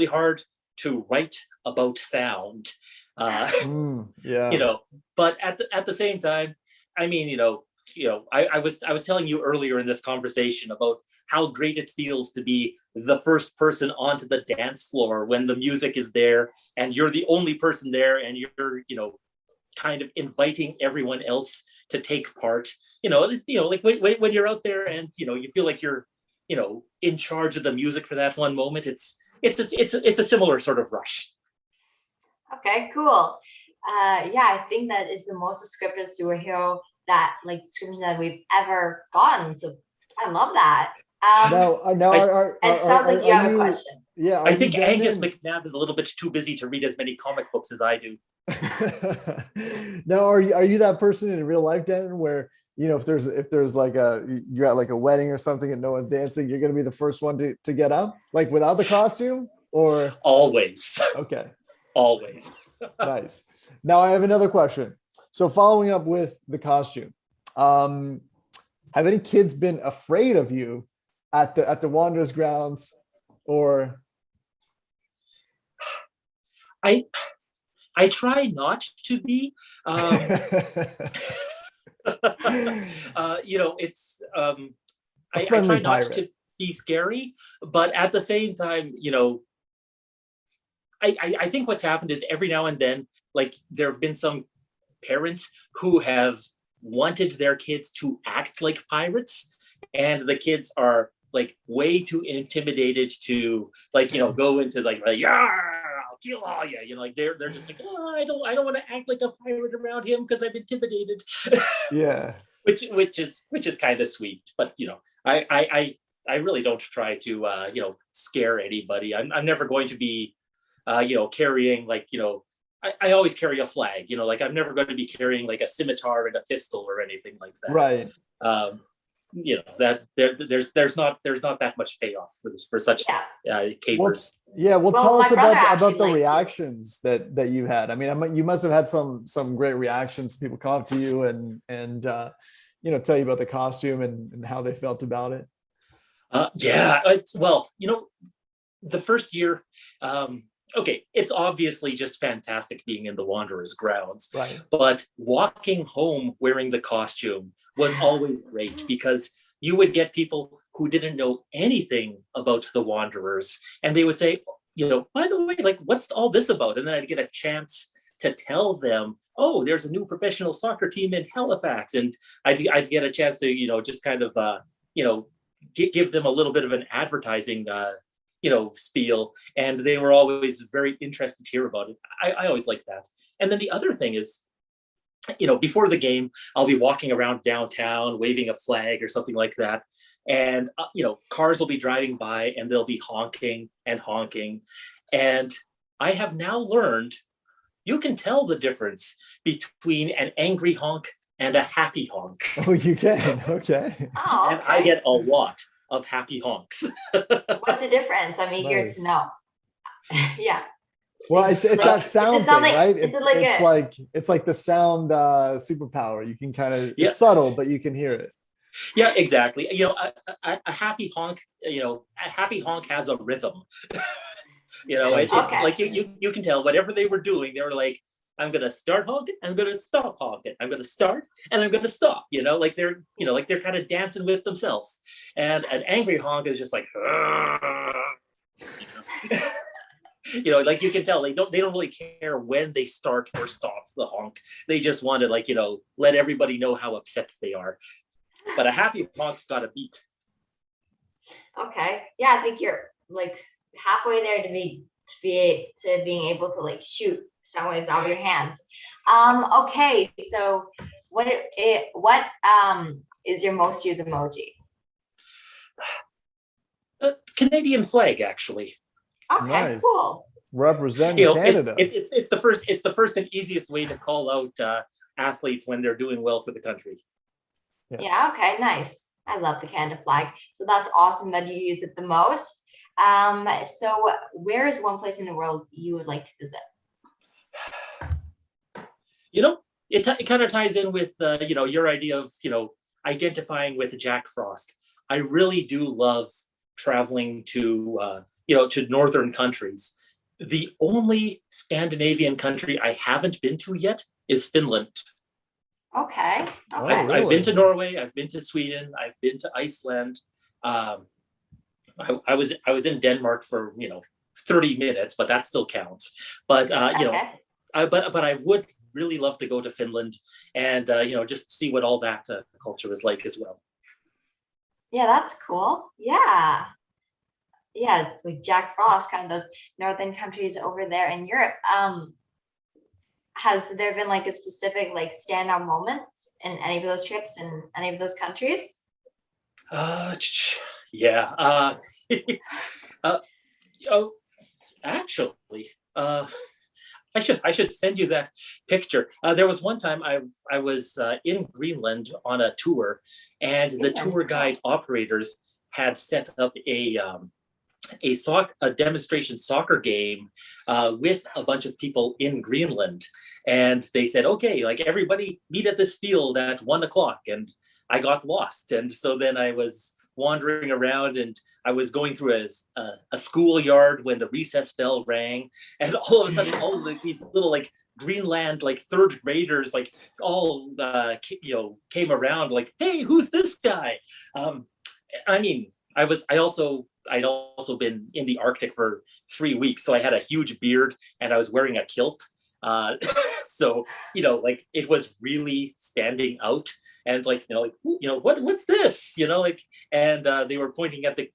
hard to write about sound. Yeah. But at the same time, I mean, I was telling you earlier in this conversation about how great it feels to be the first person onto the dance floor when the music is there and you're the only person there, and you're kind of inviting everyone else to take part. When you're out there and you feel like you're in charge of the music for that one moment, it's a similar sort of rush. Okay, cool. Yeah, I think that is the most descriptive superhero description that we've ever gotten. So I love that. It sounds like you have a question. Yeah, I think Angus McNabb is a little bit too busy to read as many comic books as I do. Now, are you that person in real life, Denton, where if there's you're at a wedding or something and no one's dancing, you're going to be the first one to get up, without the costume, or always? Okay, always. Nice. Now I have another question. So following up with the costume, have any kids been afraid of you at the Wanderers grounds, or? I try not to be. It's I try not to be scary, but at the same time, I think what's happened is every now and then, there have been some parents who have wanted their kids to act like pirates, and the kids are like way too intimidated to like, go into like, yeah, I'll kill all you. Like they're just like, oh, I don't want to act like a pirate around him because I'm intimidated. Yeah. which is kind of sweet, but I really don't try to scare anybody. I'm never going to be carrying like, I always carry a flag, like I'm never going to be carrying like a scimitar and a pistol or anything like that. Right. That there's not that much payoff for such capers. Well, tell us about the liked reactions that you had. I mean, you must have had some great reactions. People come up to you and tell you about the costume and how they felt about it. Well, the first year, okay, it's obviously just fantastic being in the Wanderers grounds, Right. but walking home wearing the costume was always great because you would get people who didn't know anything about the Wanderers, and they would say, by the way, like, what's all this about? And then I'd get a chance to tell them, oh, there's a new professional soccer team in Halifax, and I'd get a chance to, just kind of, give them a little bit of an advertising, spiel, and they were always very interested to hear about it. I always like that. And then the other thing is, before the game, I'll be walking around downtown waving a flag or something like that. And, cars will be driving by and they'll be honking and honking. And I have now learned you can tell the difference between an angry honk and a happy honk. Oh, you can? Okay. Oh, okay. And I get a lot of happy honks. What's the difference? I'm eager Nice. to know. Yeah. Well, it's that sound thing, like- right? is It's like the sound superpower. You can kind of, Yeah. it's subtle, but you can hear it. Yeah, exactly. A happy honk, a happy honk has a rhythm. It's Okay. like you can tell whatever they were doing, they were like, I'm gonna start honking, I'm gonna stop honking, I'm gonna start and I'm gonna stop. Like they're kind of dancing with themselves. And an angry honk is just like, like you can tell they don't really care when they start or stop the honk. They just want to let everybody know how upset they are. But a happy honk's got a beat. Okay. Yeah, I think you're like halfway there to being able to like shoot sound waves out of your hands. Okay, so what is your most used emoji? Canadian flag, actually. Okay, Nice. cool. Representing Canada. It's the first and easiest way to call out athletes when they're doing well for the country. Yeah, okay, nice. I love the Canada flag. So that's awesome that you use it the most. So where is one place in the world you would like to visit? It kind of ties in with your idea of identifying with Jack Frost. I really do love traveling to to northern countries. The only Scandinavian country I haven't been to yet is Finland. Okay. Oh, Okay. really? I've been to Norway, I've been to Sweden, I've been to Iceland. I was in Denmark for 30 minutes, but that still counts. But Okay. but I would really love to go to Finland and just see what all that culture is like as well. Yeah, that's cool. Yeah. Yeah, like Jack Frost, kind of those northern countries over there in Europe. Has there been like a specific like standout moment in any of those trips in any of those countries? Yeah. Actually, I should send you that picture. There was one time I was in Greenland on a tour, and the tour guide operators had set up a demonstration soccer game with a bunch of people in Greenland, and they said, okay, like everybody meet at this field at 1:00, and I got lost, and so then I was wandering around, and I was going through a schoolyard when the recess bell rang, and all of a sudden all of these little like Greenland like third graders like all came around like, hey, who's this guy? I mean, I'd also been in the Arctic for 3 weeks, so I had a huge beard and I was wearing a kilt. So, like it was really standing out. and it's like, what's this, like, and they were pointing at the,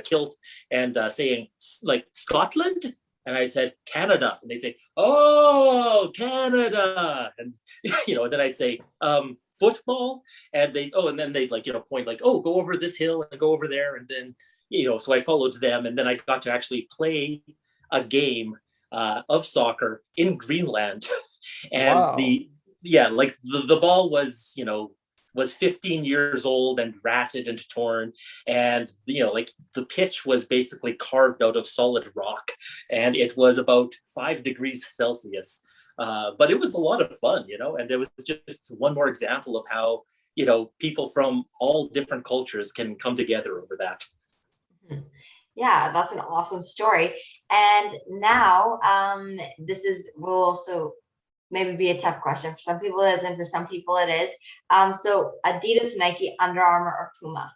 kilt and saying like Scotland, and I said Canada, and they'd say, oh, Canada, and and then I'd say football, and then they'd like point like, oh, go over this hill and go over there, and then so I followed them, and then I got to actually play a game of soccer in Greenland, and Wow. the ball was 15 years old and ratted and torn, and like the pitch was basically carved out of solid rock, and it was about 5 degrees Celsius, but it was a lot of fun, and it was just one more example of how people from all different cultures can come together over that. Yeah, that's an awesome story. And now, will also maybe be a tough question. For some people it isn't, for some people it is. So Adidas, Nike, Under Armour, or Puma?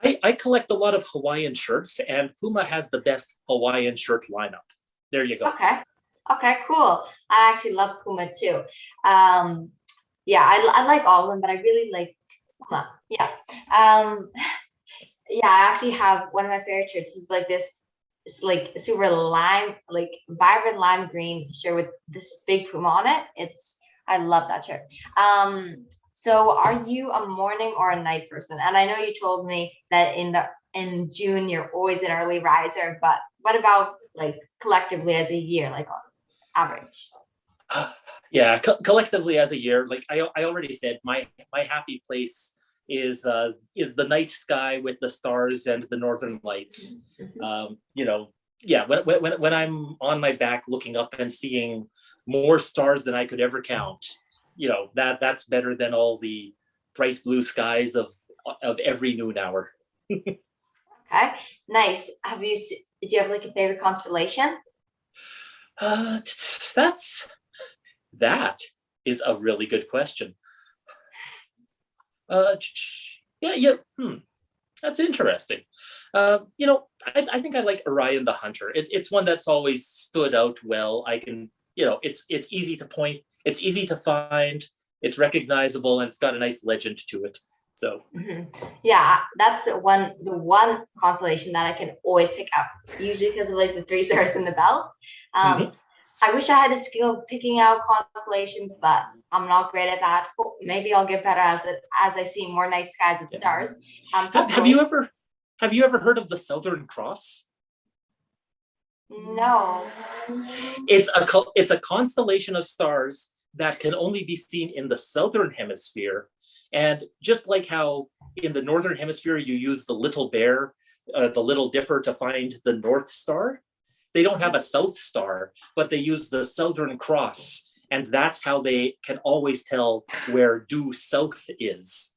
I collect a lot of Hawaiian shirts, and Puma has the best Hawaiian shirt lineup. There you go. Okay, cool. I actually love Puma too. I like all of them, but I really like Puma. Yeah. I actually have one of my favorite shirts. Is like this, it's like super lime, like vibrant lime green shirt with this big Puma on it. I love that shirt. So are you a morning or a night person? And I know you told me that in June you're always an early riser, but what about like collectively as a year, like on average? Yeah, collectively as a year, like I already said, my happy place is the night sky with the stars and the northern lights. When I'm on my back looking up and seeing more stars than I could ever count, that's better than all the bright blue skies of every noon hour. Okay, nice. Do you have like a favorite constellation? That is a really good question. That's interesting. I think I like Orion the Hunter. It's one that's always stood out well. I can, it's easy to point, it's easy to find, it's recognizable, and it's got a nice legend to it. So yeah, that's the one constellation that I can always pick up, usually because of like the 3 stars in the belt. I wish I had a skill of picking out constellations, but I'm not great at that. Maybe I'll get better as I see more night skies with stars. Have you ever heard of the Southern Cross? No. It's a constellation of stars that can only be seen in the southern hemisphere, and just like how in the northern hemisphere you use the Little Bear, the Little Dipper to find the North Star. They don't have a South Star, but they use the Southern Cross, and that's how they can always tell where due south is.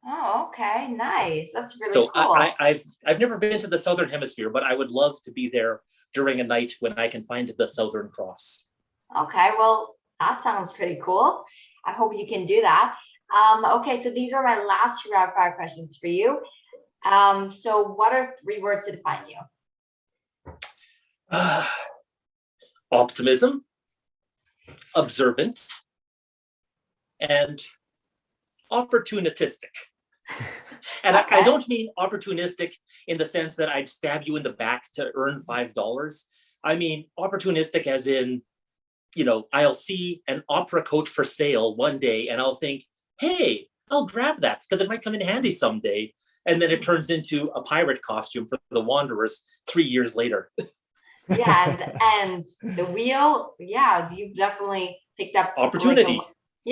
Oh, okay, nice. That's really cool. I've never been to the Southern Hemisphere, but I would love to be there during a night when I can find the Southern Cross. Okay, well, that sounds pretty cool. I hope you can do that. Okay, so these are my last 2 rapid fire questions for you. So what are 3 words to define you? Optimism, observant, and opportunistic. And okay. I don't mean opportunistic in the sense that I'd stab you in the back to earn $5. I mean opportunistic as in, I'll see an opera coat for sale one day and I'll think, hey, I'll grab that because it might come in handy someday. And then it turns into a pirate costume for the Wanderers 3 years later. Yeah, and the wheel, yeah, you've definitely picked up opportunity.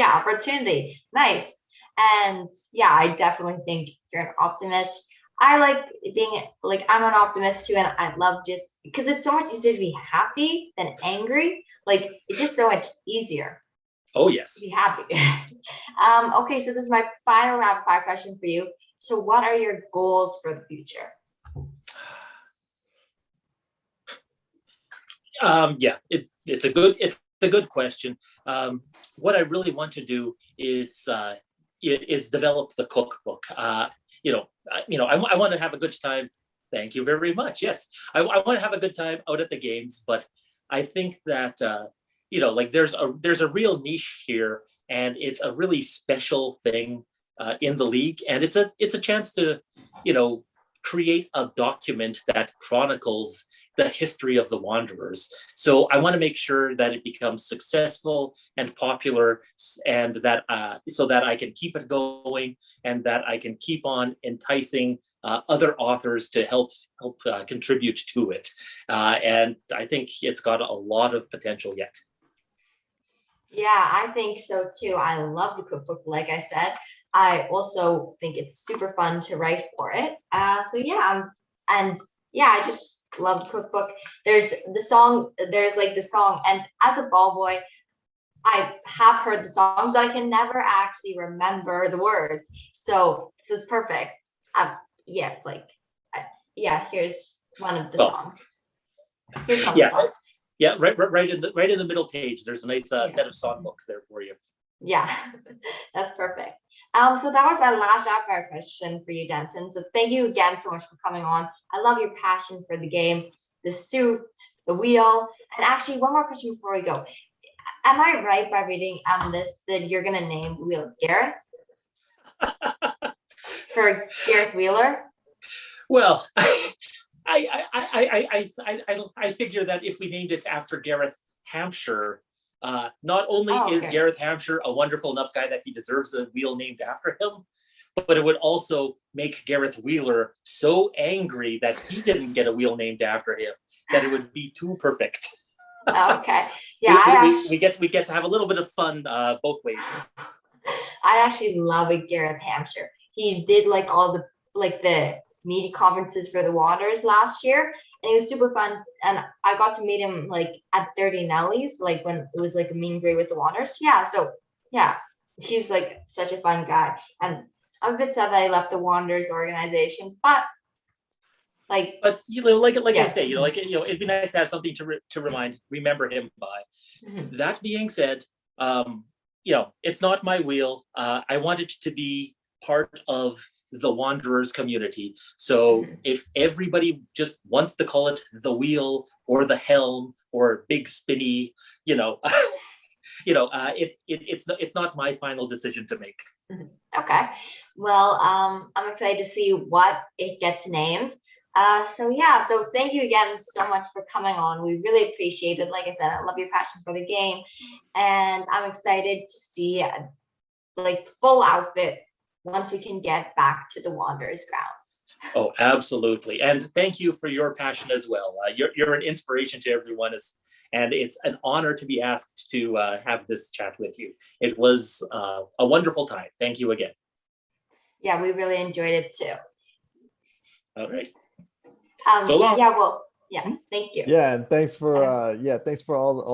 Opportunity. Nice. And yeah, I definitely think you're an optimist. I like being like, I'm an optimist too, and I love just because it's so much easier to be happy than angry. Like it's just so much easier. Oh yes. To be happy. Okay, so this is my final rapid fire question for you. So what are your goals for the future? It's a good question. What I really want to do is develop the cookbook. I want to have a good time. Thank you very much. Yes, I want to have a good time out at the games, but I think that like there's a real niche here, and it's a really special thing in the league, and it's a chance to, create a document that chronicles the history of the Wanderers. So I want to make sure that it becomes successful and popular, and that so that I can keep it going, and that I can keep on enticing other authors to help contribute to it. And I think it's got a lot of potential yet. Yeah, I think so too. I love the cookbook, like I said. I also think it's super fun to write for it. So yeah, and yeah, I just love the cookbook. There's the song, and as a ball boy, I have heard the songs, but I can never actually remember the words. So this is perfect. Yeah, here's one of the songs. Here's some of the songs. Yeah, right in the middle page. There's a nice set of songbooks there for you. Yeah, that's perfect. So that was my last rapid fire question for you, Denton. So thank you again so much for coming on. I love your passion for the game, the suit, the wheel, and actually one more question before we go. Am I right by reading this that you're gonna name the wheel Gareth for Gareth Wheeler? Well, I figure that if we named it after Gareth Hampshire, not only is Gareth Hampshire a wonderful enough guy that he deserves a wheel named after him, but it would also make Gareth Wheeler so angry that he didn't get a wheel named after him that it would be too perfect. Okay. Yeah, we get to have a little bit of fun both ways. I actually love a Gareth Hampshire. He did all the media conferences for the Wanderers last year, and it was super fun. And I got to meet him at Dirty Nelly's, when it was a meet and greet with the Wanderers. Yeah, so yeah, he's such a fun guy. And I'm a bit sad that I left the Wanderers organization, but I say, it'd be nice to have something to remember him by. Mm-hmm. That being said, it's not my wheel. I want it to be part of the Wanderers community. So if everybody just wants to call it the wheel or the helm or big spinny, it's not my final decision to make. Okay. Well, I'm excited to see what it gets named. So thank you again so much for coming on. We really appreciate it. Like I said, I love your passion for the game, and I'm excited to see full outfit once we can get back to the Wanderers grounds. Oh, absolutely. And thank you for your passion as well. You're an inspiration to everyone, and it's an honor to be asked to have this chat with you. It was a wonderful time. Thank you again. Yeah, we really enjoyed it too. All right. So long. Yeah, well, yeah, thank you. Yeah, and thanks for all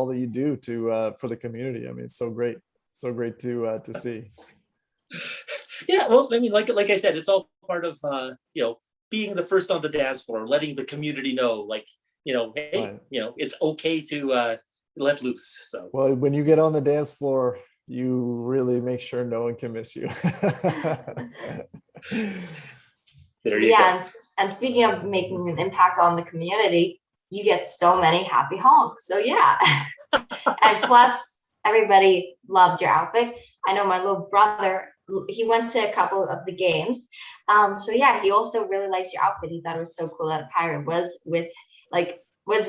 that you do for the community. I mean, it's so great to see. Yeah, well, I mean, like I said, it's all part of being the first on the dance floor, letting the community know, hey, Right. It's okay to let loose. So well, when you get on the dance floor, you really make sure no one can miss you. there you go. And speaking of making an impact on the community, you get so many happy honks. So yeah, and plus everybody loves your outfit. I know my little brother, he went to a couple of the games. So yeah, he also really likes your outfit. He thought it was so cool that a pirate was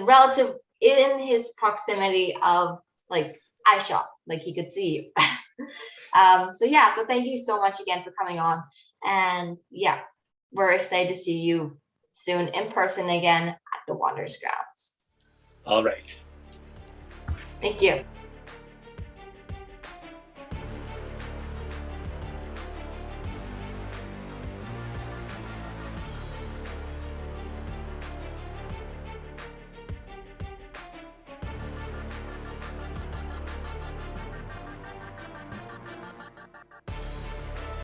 relative in his proximity of eye shot, he could see you. So thank you so much again for coming on. And yeah, we're excited to see you soon in person again at the Wanderers grounds. All right. Thank you.